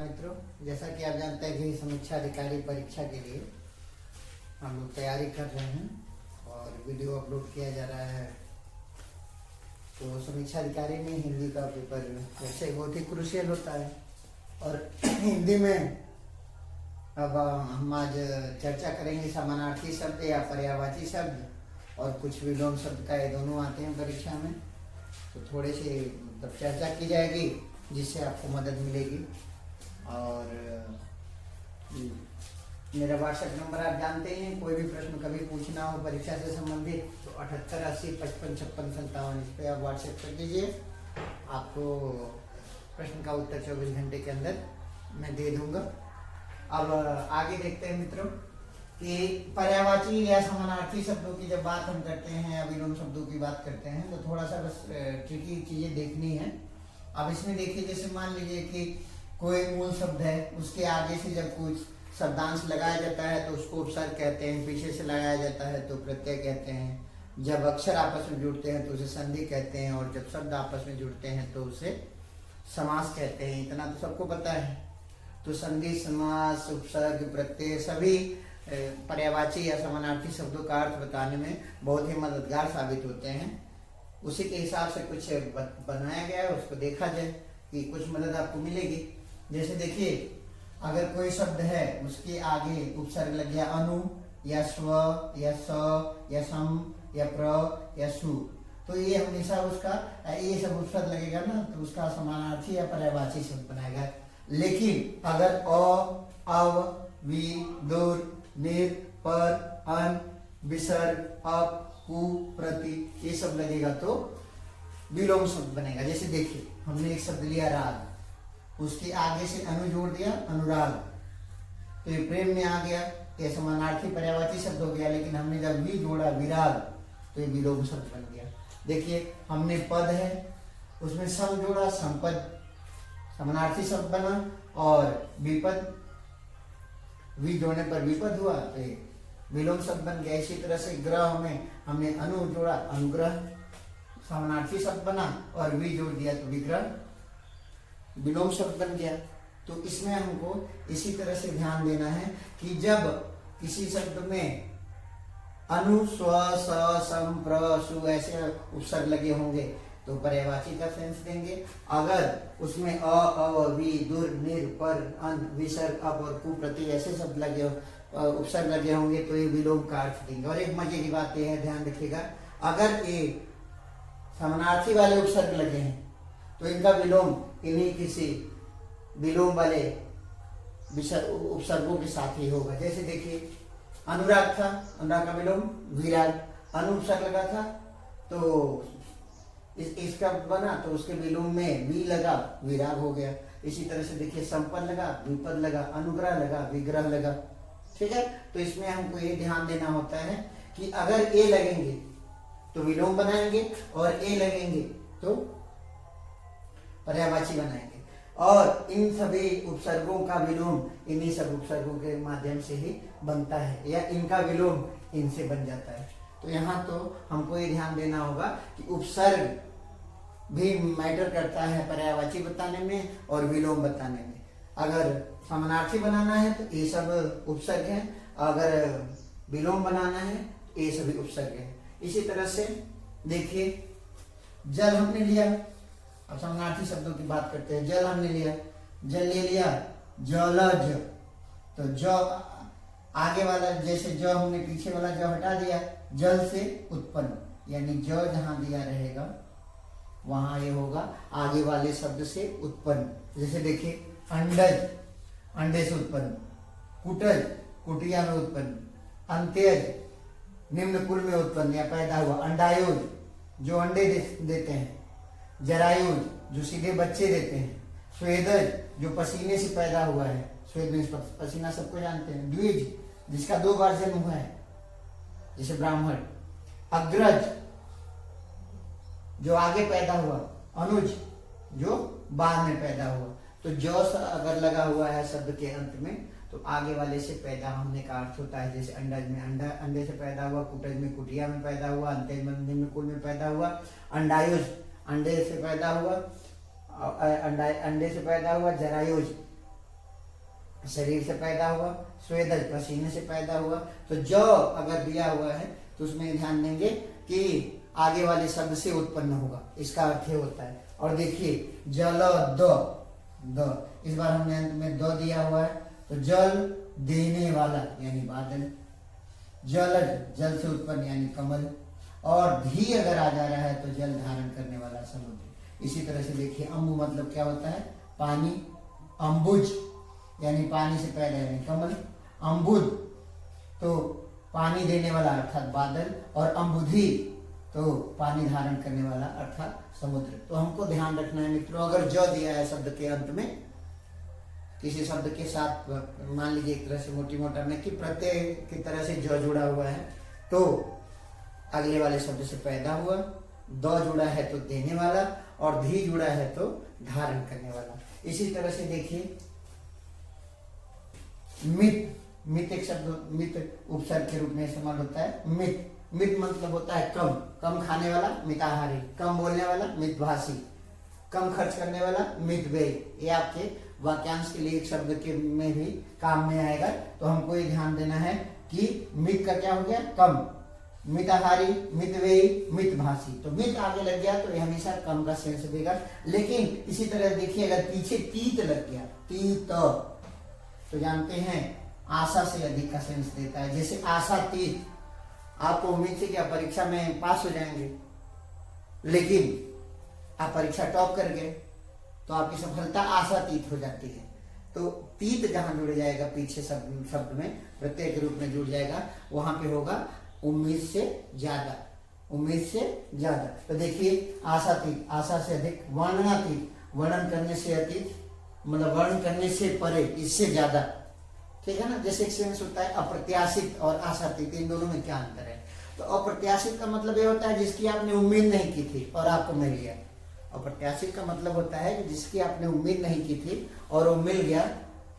मित्रों, जैसा कि आप जानते हैं कि समीक्षा अधिकारी परीक्षा के लिए हम लोग तैयारी कर रहे हैं और वीडियो अपलोड किया जा रहा है। तो समीक्षा अधिकारी में हिंदी का पेपर वैसे बहुत ही क्रूशियल होता है और हिंदी में अब हम आज चर्चा करेंगे समानार्थी शब्द या पर्यायवाची शब्द और कुछ विलोम शब्द का, ये दोनों आते हैं परीक्षा में। तो थोड़े से मतलब चर्चा की जाएगी जिससे आपको मदद मिलेगी। और मेरा व्हाट्सएप नंबर आप जानते हैं, कोई भी प्रश्न कभी पूछना हो परीक्षा से संबंधित तो 78 80 55 56 57 इस पर आप व्हाट्सएप कर दीजिए। आपको प्रश्न का उत्तर 24 घंटे के अंदर मैं दे दूंगा। अब आगे देखते हैं मित्रों कि पर्यायवाची या समानार्थी शब्दों की जब बात हम करते हैं या विलोम शब्दों की बात करते हैं तो थोड़ा सा बस ट्रिकी चीजें देखनी है। अब इसमें देखिए, जैसे मान लीजिए कि कोई मूल शब्द है, उसके आगे से जब कुछ शब्दांश लगाया जाता है तो उसको उपसर्ग कहते हैं, पीछे से लगाया जाता है तो प्रत्यय कहते हैं, जब अक्षर आपस में जुड़ते हैं तो उसे संधि कहते हैं और जब शब्द आपस में जुड़ते हैं तो उसे समास कहते हैं। इतना तो सबको पता है। तो संधि, समास, उपसर्ग, प्रत्यय सभी पर्यायवाची या समानार्थी शब्दों का अर्थ बताने में बहुत ही मददगार साबित होते हैं। उसी के हिसाब से कुछ बनाया गया है, उसको देखा जाए कि कुछ मदद आपको मिलेगी। जैसे देखिए, अगर कोई शब्द है उसके आगे उपसर्ग लग गया अनु या स्व या स या सम या प्र या सु, तो ये हमेशा उसका ये सब उपसर्ग लगेगा ना, तो उसका समानार्थी या पर्यायवाची शब्द बनाएगा। लेकिन अगर अ, अव, वि, दुर, निर, पर, अन, विसर्ग, अप, कु, प्रति ये सब लगेगा तो विलोम शब्द बनेगा। जैसे देखिए, हमने एक शब्द लिया राग, उसके आगे से अनु जोड़ दिया अनुराग, तो ये प्रेम में आ गया, ये समानार्थी पर्यायवाची शब्द हो गया। लेकिन हमने जब वी जोड़ा विराग तो ये विलोम शब्द बन गया। देखिए, हमने पद है उसमें सम जोड़ा, संपद समानार्थी शब्द बना, और विपद वी जोड़ने पर विपद हुआ तो ये विलोम शब्द बन गया। इसी तरह से ग्रह में हमने अनु जोड़ा अनुग्रह समानार्थी शब्द बना और वी जोड़ दिया तो विग्रह विलोम शब्द बन गया। तो इसमें हमको इसी तरह से ध्यान देना है कि जब किसी शब्द में अनु, स्व, स, सम, प्र, सु ऐसे उपसर्ग लगे होंगे तो पर्यायवाची का सेंस देंगे। अगर उसमें अ, अव, वि, दुर, निर, पर, अन, विसर्ग, अप और कु, प्रति ऐसे शब्द लगे उपसर्ग लगे होंगे तो ये विलोम का अर्थ देंगे। और एक मजे की बात यह है, ध्यान रखिएगा, अगर ये समानार्थी वाले उपसर्ग लगे हैं तो इनका विलोम इन्हीं किसी विलोम वाले उपसर्गों के साथ ही होगा। जैसे देखिए, अनुराग था, अनुराग का विलोम विराग, अनु उपसर्ग लगा था तो इसका बना तो उसके विलोम में वी लगा, विराग हो गया। इसी तरह से देखिए, संपद लगा, विपद लगा, अनुग्रह लगा, विग्रह लगा। ठीक है, तो इसमें हमको ये ध्यान देना होता है कि अगर ए लगेंगे तो विलोम बनाएंगे और ए लगेंगे तो पर्यायवाची बनाएंगे। और इन सभी उपसर्गों का विलोम इन्हीं सब उपसर्गों के माध्यम से ही बनता है या इनका विलोम इनसे बन जाता है। तो यहाँ तो हमको ये ध्यान देना होगा कि उपसर्ग भी मैटर करता है पर्यायवाची बताने में और विलोम बताने में। अगर समानार्थी बनाना है तो ये सब उपसर्ग है, अगर विलोम बनाना है तो ये सभी उपसर्ग है। इसी तरह से देखिए, जल हमने लिया, अब समानार्थी शब्दों की बात करते हैं। जल हमने लिया, जल ले लिया, जलज, तो ज आगे वाला जैसे ज हमने पीछे वाला ज हटा दिया, जल से उत्पन्न, यानी ज जहां दिया रहेगा वहां ये होगा आगे वाले शब्द से उत्पन्न। जैसे देखिए, अंडज अंडे से उत्पन्न, कुटज कुटिया में उत्पन्न, अंत्यज निम्न कुल में उत्पन्न या पैदा हुआ, अंडायुज जो अंडे देते हैं, जरायुज जो सीधे बच्चे देते हैं, स्वेदज जो पसीने से पैदा हुआ है, स्वेद में पसीना सबको जानते हैं, द्विज जिसका 2 बार जन्म हुआ है जैसे ब्राह्मण, अग्रज जो आगे पैदा हुआ, अनुज जो बाद में पैदा हुआ। तो जो अगर लगा हुआ है शब्द के अंत में तो आगे वाले से पैदा होने का अर्थ होता है। जैसे अंडज में अंडा अंडे से पैदा हुआ, कुटज में कुटिया में पैदा हुआ, अंत्यज में निम्न कुल में पैदा हुआ, अंडायुज अंडे से पैदा हुआ, अंडे से पैदा हुआ, जरायुज शरीर से पैदा हुआ, स्वेदज पसीने से पैदा हुआ। तो ज अगर दिया हुआ है तो उसमें ध्यान देंगे कि आगे वाले शब्द से उत्पन्न होगा, इसका अर्थ ये होता है। और देखिए जल द, इस बार हमने अंत में द दिया हुआ है, तो जल देने वाला यानी बादल, जलज जल से उत्पन्न यानी कमल, और धी अगर आ जा रहा है तो जल धारण करने वाला समुद्र। इसी तरह से देखिए अम्बु मतलब क्या होता है, पानी, अम्बुज यानी पानी से पैदा यानी कमल, अम्बुद तो पानी देने वाला अर्थात बादल, और अम्बुधि तो पानी धारण करने वाला अर्थात समुद्र। तो हमको ध्यान रखना है मित्रों, अगर ज दिया है शब्द के अंत में, किसी शब्द के साथ मान लीजिए एक तरह से मोटी मोटा में कि प्रत्यय की तरह से ज जुड़ा हुआ है तो अगले वाले शब्द से पैदा हुआ, द जुड़ा है तो देने वाला, और धी जुड़ा है तो धारण करने वाला। इसी तरह से देखिए मित, मित एक शब्द मित उपसर्ग के रूप में इस्तेमाल होता है। मित, मित मतलब होता है कम, कम खाने वाला मिताहारी, कम बोलने वाला मितभाषी, कम खर्च करने वाला मितव्ययी। ये आपके वाक्यांश के लिए एक शब्द के में भी काम में आएगा। तो हमको ये ध्यान देना है कि मित का क्या हो गया, कम, मिताहारी, मितव्ययी, मितभाषी। तो मित आगे लग गया तो ये हमेशा कम का सेंस देगा। लेकिन इसी तरह देखिए अगर पीछे तीत लग गया, तीत, तो जानते हैं आशा से अधिक का सेंस देता है। जैसे आशातीत, आपको उम्मीद थी कि आप परीक्षा में पास हो जाएंगे, लेकिन आप परीक्षा टॉप कर गए तो आपकी सफलता आशातीत हो जाती है। तो तीत जहां जुड़ जाएगा पीछे शब्द में प्रत्यय के रूप में जुड़ जाएगा, वहां पे होगा उम्मीद से ज्यादा, उम्मीद से ज्यादा। तो देखिए आशातीत, आशा से अधिक, वर्णनातीत, वर्णन करने से अतीत मतलब वर्णन करने से परे, इससे ज्यादा, ठीक है ना। जैसे एक सेंस होता है अप्रत्याशित और आशातीत, इन दोनों में क्या अंतर है। तो अप्रत्याशित का मतलब ये होता है जिसकी आपने उम्मीद नहीं की थी और आपको मिल गया। अप्रत्याशित का मतलब होता है कि जिसकी आपने उम्मीद नहीं की थी और वो मिल गया।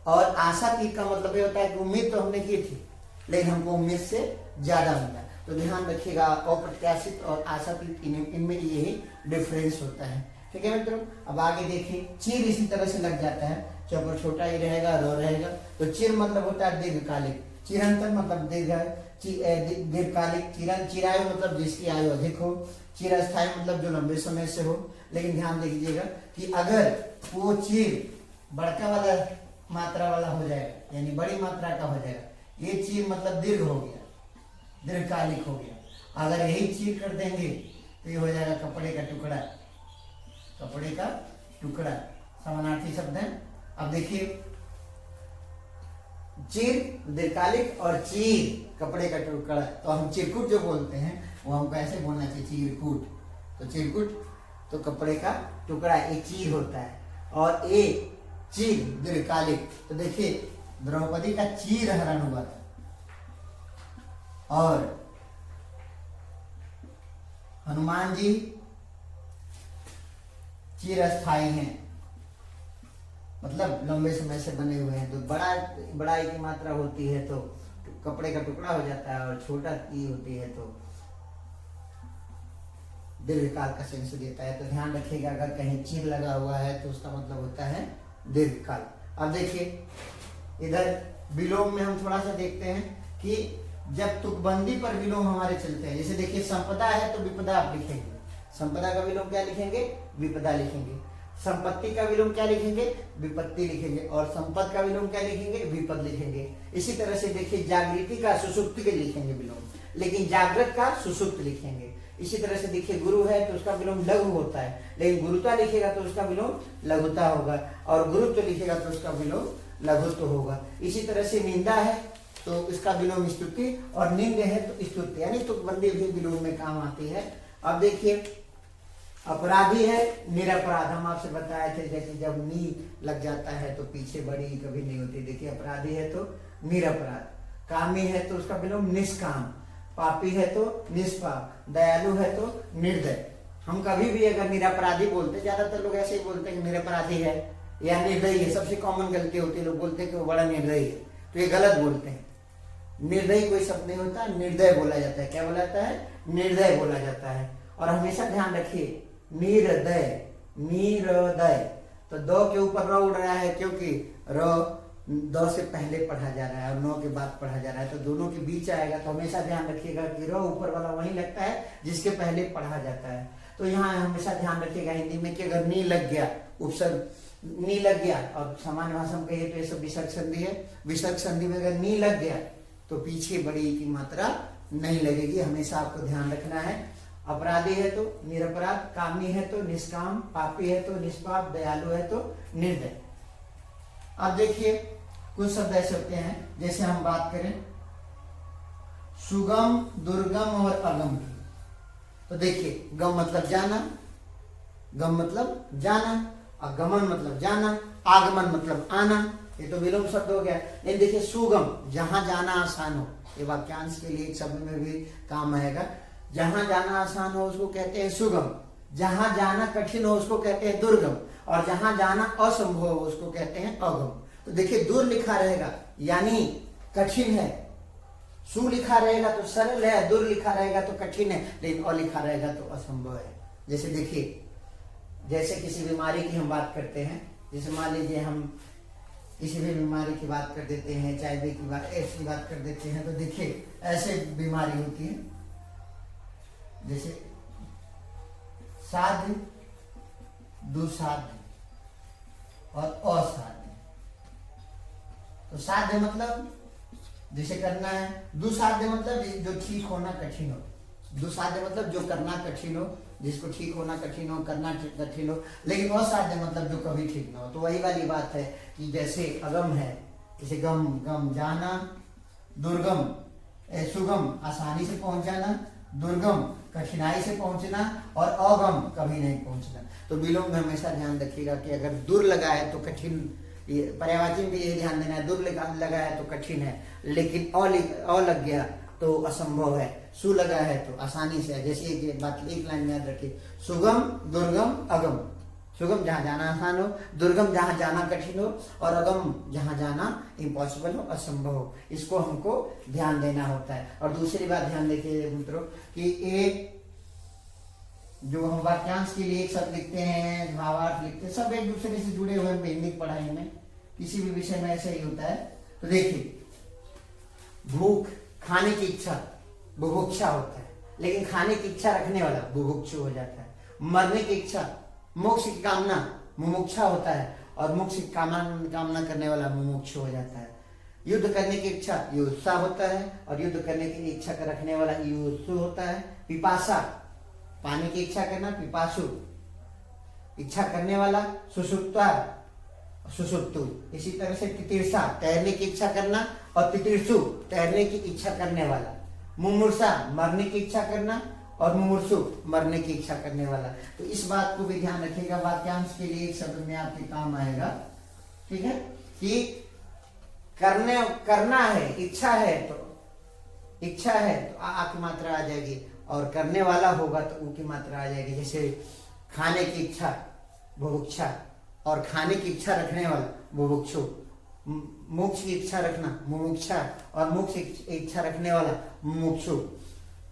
और आशातीत का मतलब ये होता है कि उम्मीद तो हमने की थी लेकिन हमको उम्मीद से ज्यादा मिला। तो ध्यान रखिएगा अप्रत्याशित और आशातीत इनमें यही डिफरेंस होता है, ठीक है मित्रों। अब आगे देखिए चीर इसी तरह से लग जाता है, चौपर छोटा ही रहेगा, रो रहेगा। तो चिर मतलब होता है दीर्घकालिक, चिरंतर मतलब दीर्घकालिक, चिरायु मतलब जिसकी आयु अधिक हो, चिरस्थायी मतलब जो लंबे समय से हो। लेकिन ध्यान दीजिएगा कि अगर वो चीर बड़का वाला मात्रा वाला हो जाएगा यानी बड़ी मात्रा का हो जाएगा, ये चीर मतलब दीर्घ हो गया, दीर्घकालिक हो गया। अगर यही चीर कर देंगे तो ये हो जाएगा कपड़े का टुकड़ा, कपड़े का टुकड़ा, समानार्थी शब्द है। अब देखिए चीर दीर्घकालिक और चीर कपड़े का टुकड़ा, तो हम चिरकुट जो बोलते हैं वो हमको ऐसे बोलना चाहिए चिरकुट। तो चिरकुट तो कपड़े का टुकड़ा, एक चीर होता है, और एक चीर दीर्घकालिक। तो देखिए द्रौपदी का चीर हरण हुआ था और हनुमान जी चिरस्थायी हैं, मतलब लंबे समय से बने हुए हैं। तो बड़ाई की मात्रा होती है तो कपड़े का टुकड़ा हो जाता है, और छोटा की होती है तो दीर्घकाल का सेंस देता है। तो ध्यान रखिएगा अगर कहीं चीर लगा हुआ है तो उसका मतलब होता है दीर्घकाल। अब देखिए इधर विलोम में हम थोड़ा सा देखते हैं कि जब तुकबंदी पर विलोम हमारे चलते हैं, जैसे देखिए संपदा है तो विपदा आप लिखेंगे, संपदा का विलोम क्या लिखेंगे, विपदा लिखेंगे। संपत्ति का विलोम क्या लिखेंगे, विपत्ति लिखेंगे। और संपद का विलोम क्या लिखेंगे, विपद लिखेंगे। इसी तरह से देखिए जागृति का सुसुप्ति के लिखेंगे विलोम, लेकिन जागृत का सुसुप्त लिखेंगे। इसी तरह से देखिए गुरु है तो उसका विलोम लघु होता है, लेकिन गुरुता लिखेगा तो उसका विलोम लघुता होगा, और गुरुत्व लिखेगा तो उसका विलोम लघुत्व होगा। इसी तरह से निंदा है तो इसका विलोम स्तुति, और निंद है तो स्तुति, यानी तुकबंदी भी विलोम में काम आती है। अब देखिए अपराधी है निरपराध, हम आपसे बताए थे जैसे जब नी लग जाता है तो पीछे बड़ी कभी नहीं होती। देखिए अपराधी है तो निरपराध, कामी है तो उसका विलोम निष्काम, पापी है तो निष्पाप, दयालु है तो निर्दय। हम कभी भी अगर निरपराधी बोलते, ज्यादातर लोग ऐसे ही बोलते हैं कि निरपराधी है या निर्दयी है, सबसे कॉमन गलती होती है, लोग बोलते हैं कि वो बड़ा निर्दयी है, तो ये गलत बोलते हैं। निर्दयी कोई शब्द नहीं होता, निर्दय बोला जाता है। क्या बोला जाता है, निर्दय बोला जाता है। और हमेशा ध्यान रखिए निर्दय, निर्दय, तो दो के ऊपर र उड़ रहा है क्योंकि र द से पहले पढ़ा जा रहा है और न के बाद पढ़ा जा रहा है, तो दोनों के बीच आएगा। तो हमेशा ध्यान रखिएगा कि र ऊपर वाला वही लगता है जिसके पहले पढ़ा जाता है। तो यहाँ हमेशा ध्यान रखिएगा हिंदी में कि अगर नी लग गया, उपसर्ग नी लग गया, और सामान्य भाषा में कहिए तो ये सब विसर्ग संधि है। विसर्ग संधि में अगर नी लग गया तो पीछे बड़ी की मात्रा नहीं लगेगी, हमेशा आपको ध्यान रखना है। अपराधी है तो निरपराध, कामी है तो निष्काम, पापी है तो निष्पाप, दयालु है तो निर्दय। अब देखिए कुछ शब्द ऐसे होते हैं, जैसे हम बात करें सुगम, दुर्गम और अगम की। तो देखिए गम मतलब जाना, गम मतलब जाना, आगमन मतलब जाना, आगमन मतलब आना, ये तो विलोम शब्द हो गया। लेकिन देखिए सुगम, जहां जाना आसान हो, ये वाक्यांश के लिए एक शब्द में भी काम आएगा। जहां जाना आसान हो उसको कहते हैं सुगम, जहां जाना कठिन हो उसको कहते हैं दुर्गम, और जहां जाना असंभव हो उसको कहते हैं अगम। तो देखिए दूर लिखा रहेगा यानी कठिन है, सु लिखा रहेगा तो सरल है, दूर लिखा रहेगा तो कठिन है, लेकिन अ लिखा रहेगा तो असंभव है। जैसे देखिए, जैसे किसी बीमारी की हम बात करते हैं, जैसे मान लीजिए हम किसी भी बीमारी की बात कर देते हैं, HIV की बात, एड्स की बात कर देते हैं, तो देखिए ऐसे बीमारी होती है जैसे साध्य, दुसाध्य और असाध्य। तो साध्य मतलब जिसे करना है, दुसाध्य मतलब जो ठीक होना कठिन हो, दुसाध्य मतलब जो करना कठिन हो, जिसको ठीक होना कठिन हो, करना कठिन हो, लेकिन असाध्य मतलब जो कभी ठीक ना हो। तो वही वाली बात है कि जैसे अगम है, जैसे गम, गम जाना, दुर्गम सुगम आसानी से पहुंच जाना, दुर्गम कठिनाई से पहुंचना, और अगम कभी नहीं पहुंचना। तो विलोम में हमेशा ध्यान रखिएगा कि अगर दुर लगा है तो कठिन, पर्यायवाची में भी ये ध्यान देना है, दुर लगा है तो कठिन है, लेकिन अ लग गया तो असंभव है, सु लगा है तो आसानी से है। जैसे एक बात एक लाइन में याद रखिए, सुगम, दुर्गम, अगम। सुगम जहां जाना आसान हो, दुर्गम जहां जाना कठिन हो, और अगम जहां जाना इम्पॉसिबल हो, असंभव हो। इसको हमको ध्यान देना होता है। और दूसरी बात ध्यान देखिए मित्रों कि एक जो हम वाक्यांश के लिए एक शब्द लिखते हैं, भावार्थ लिखते हैं, सब एक दूसरे से जुड़े हुए हैं। हिंदी पढ़ाई में किसी भी विषय में ऐसा ही होता है। तो देखिए भूख, खाने की इच्छा, बुभुक्षा होता है, लेकिन खाने की इच्छा रखने वाला बुभुक्षु हो जाता है। मरने की इच्छा, मोक्ष की कामना मुमुक्षा होता है, और मोक्ष की कामना करने वाला मुमुक्षु हो जाता है। युद्ध करने की इच्छा युत्सा होता है, और युद्ध करने की इच्छा का रखने वाला युत्सु होता है। पिपासा, पानी की इच्छा करना, पिपासु, इच्छा करने वाला सुसुप्ता, सुसुप्तु। इसी तरह से तितिर्षा, तैरने की इच्छा करना, और तितिर्षु, तैरने की इच्छा करने वाला। मुमूर्षा, मरने की इच्छा करना, और मुमूर्षु, मरने की इच्छा करने वाला। तो इस बात को भी ध्यान रखिएगा, वाक्यांश के लिए एक शब्द में आपके काम आएगा, ठीक है, कि करना है, इच्छा है तो आ की मात्रा आ जाएगी, और करने वाला होगा तो ऊ की मात्रा आ जाएगी। जैसे खाने की इच्छा बुभुक्षा, और खाने की इच्छा रखने वाला बुभुक्षु, मोक्ष की इच्छा रखना मुमुक्षा, और मोक्ष की इच्छा रखने वाला मुमुक्षु।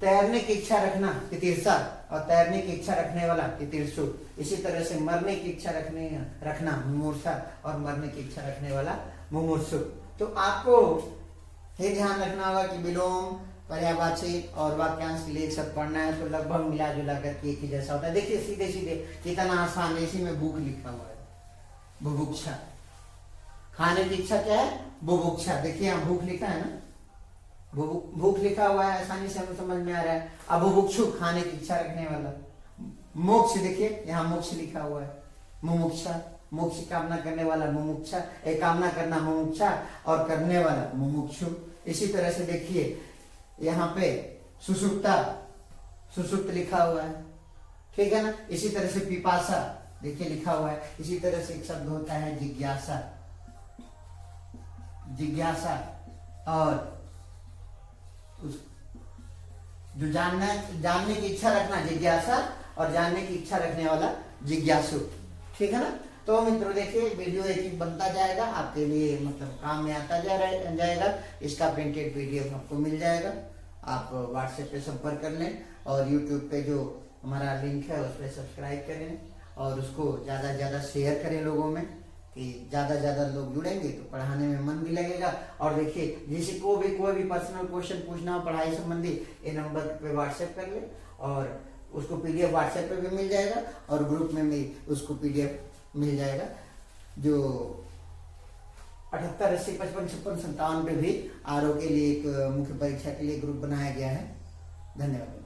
तैरने की इच्छा रखना तितिर्षा, और तैरने की इच्छा रखने वाला तितिर्षु। इसी तरह से मरने की इच्छा रखना मुमूर्षा, और मरने की इच्छा रखने वाला मुमूर्षु। तो आपको ये ध्यान रखना होगा कि विलोम, पर्यायवाची और वाक्यांश के लिए एक शब्द पढ़ना है तो लगभग मिला जुला करके एक ही जैसा होता है। देखिए सीधे सीधे कितना आसान है, इसी में भूख लिखा हुआ है, बुभुक्षा। खाने की इच्छा क्या है? बुभुक्षा। देखिए यहाँ भूख लिखा है ना, भूख लिखा हुआ है, आसानी से हमें समझ में आ रहा है। अब बुभुक्षु, खाने की इच्छा रखने वाला। मोक्ष, देखिए यहाँ मोक्ष लिखा हुआ है, मुमुक्षा, मोक्ष की कामना करने वाला मुमुक्षा, कामना करना मुमुक्षा, और करने वाला मुमुक्षु। इसी तरह से देखिए यहाँ पे सुसुप्ता, सुसुप्त लिखा हुआ है, ठीक है ना। इसी तरह से पिपासा देखिए लिखा हुआ है। इसी तरह से एक शब्द होता है जिज्ञासा, जिज्ञासा, और जो जानने की इच्छा रखना जिज्ञासा, और जानने की इच्छा रखने वाला जिज्ञासु, ठीक है ना। तो मित्रों देखिए वीडियो एक बनता जाएगा, आपके लिए मतलब काम में आता जाएगा। इसका प्रिंटेड PDF आपको मिल जाएगा, आप व्हाट्सएप पे संपर्क कर लें, और यूट्यूब पे जो हमारा लिंक है उस पर सब्सक्राइब करें, और उसको ज़्यादा से ज़्यादा शेयर करें लोगों में, कि ज़्यादा लोग जुड़ेंगे तो पढ़ाने में मन भी लगेगा। और देखिए, किसी को भी कोई भी पर्सनल क्वेश्चन पूछना हो पढ़ाई संबंधी, ये नंबर पे व्हाट्सएप कर ले और उसको पीडीएफ व्हाट्सएप पे भी मिल जाएगा और ग्रुप में भी उसको पीडीएफ मिल जाएगा। जो 78 80 55 56 57 पे भी आरओ के लिए एक मुख्य परीक्षा के लिए ग्रुप बनाया गया है। धन्यवाद।